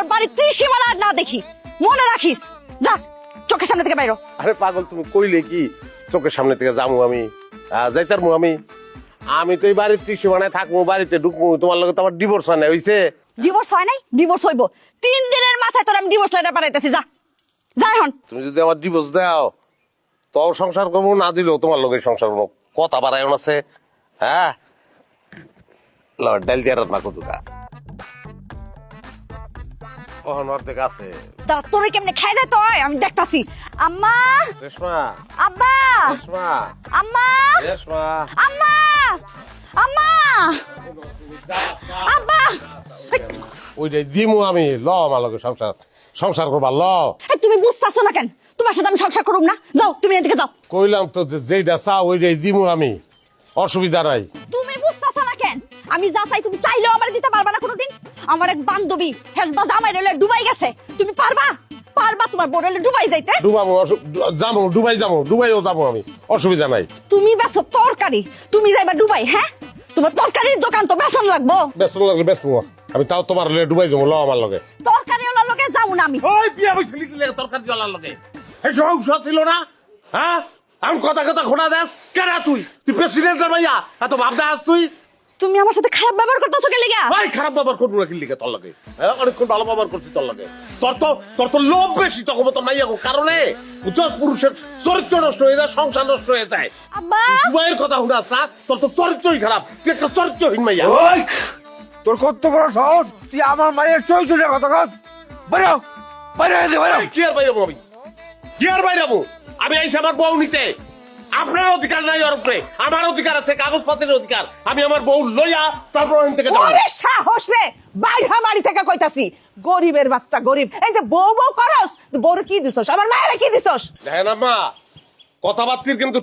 তোর বাড়ির ত্রিসীমানা আর না দেখি, মনে রাখিস। যা চোখের সামনে থেকে বাইরো। আরে পাগল, তুমি কইলে কি চোখের সামনে থেকে যাবো আমি? যাইতারমু আমি তো এই বাড়ির ত্রিসীমানায় থাকবো, বাড়িতে ঢুকবো। তোমার লগে তো আমার ডিভোর্স হয় না, হইছে? ডিভোর্স হয় নাই? ডিভোর্স হইব 3 দিনের মাথায়। তোর আমি ডিভোর্স লেটার পাঠাইতেছি। যা যা এখন। তুমি যদি আমার ডিভোর্স দাও তো সংসার করবো, না দিলেও তোমার লগে সংসার করবো। কথা বাড়ায় আছে। হ্যাঁ, ডাল দিয়ে রান্না কতটা অর্ধেক আছে। দাও, তোরে কেমনে খাই দে তোর, আমি দেখতাছি। আম্মা, রেশমা, আব্বা, রেশমা, আম্মা, রেশমা, আম্মা, আম্মা, আব্বা। ওইটাই দিমু আমি। ল আমার লগে সংসার করবা, ল। এই তুমি বুঝতাছো না কেন? তোমার সাথে আমি সংসার করুম না? যাও তুমি এদিকে যাও। কইলাম তো যেইটা চা ওইটাই দিমু আমি, অসুবিধা নাই। তুমি বুঝতাছো না কেন? আমি যা চাই তুমি চাইলেও আমার দিতে পারবা না কোনোদিন। আমার এক বান্ধবী হেজবা জামাই রেলে ডুবাই গেছে, তুমি পারবা? পারবা তোমার বড় রেলে ডুবাই যাইতে? ডুবাবো, যাবো, ডুবাইও যাবো আমি, অসুবিধা নাই। তুমি বেচো তরকারি, তুমি যাইবা ডুবাই? হ্যাঁ, তোমার তরকারির দোকান তো বেচন লাগবো। ব্যস্ত লাগলে ব্যস্ত, আমি তাও তোমার ডুবাই যাবো। ল আমার লগে। তরকারি ওলার লগে যাবো না আমি। ওই বিয়া বইছিলি কি লাগে তরকারি জলার লগে? এই সংস ছিল না? হ্যাঁ, আমি কথা খোনা দেস কেন? তুই প্রেসিডেন্টের ভাইয়া, এত ভাব দেস তুই? তুমি আমার সাথে খারাপ ব্যবহার করতেছো কে লিগা? ভাই খারাপ ব্যবহার করবো না কি লিগে তোর লগে? হ্যাঁ, অনেকক্ষণ ভালো ব্যবহার করছি তোর লগে। তোর তো লোভ বেশি, তখন তো মাইয়া কারণে পুরুষের চরিত্র নষ্ট হয়ে যায়, সংসার নষ্ট হয়ে যায়। আব্বা, মায়ের কথা শুনাস না? তোর তো চরিত্রই খারাপ, তুই একটা চরিত্রহীন মাইয়া। ওই তোর কত বড় সাহস, তুই আমার মায়ের চরিত্রের কথা কস? বাইরে বাইরে। কি আর বাইরে আমি? কি আর বাইরে আমি আইসি আমার বউ নিতে। আপনার অধিকার নাই ওর উপরে, আমার অধিকার আছে, কাগজপত্রের অধিকার। আমি আমার বউ লইয়া তারপর ওখান থেকে যাবো। ওরে সাহস রে, বাইরে বাড়ি থেকে কইতাছি। গরিবের বাচ্চা গরিব, এই যে বউ বউ করস, বউর কি দিছস? আমার মায়ের কি দিছস? দেখেন আম্মা, কথাবার্তির কিন্তু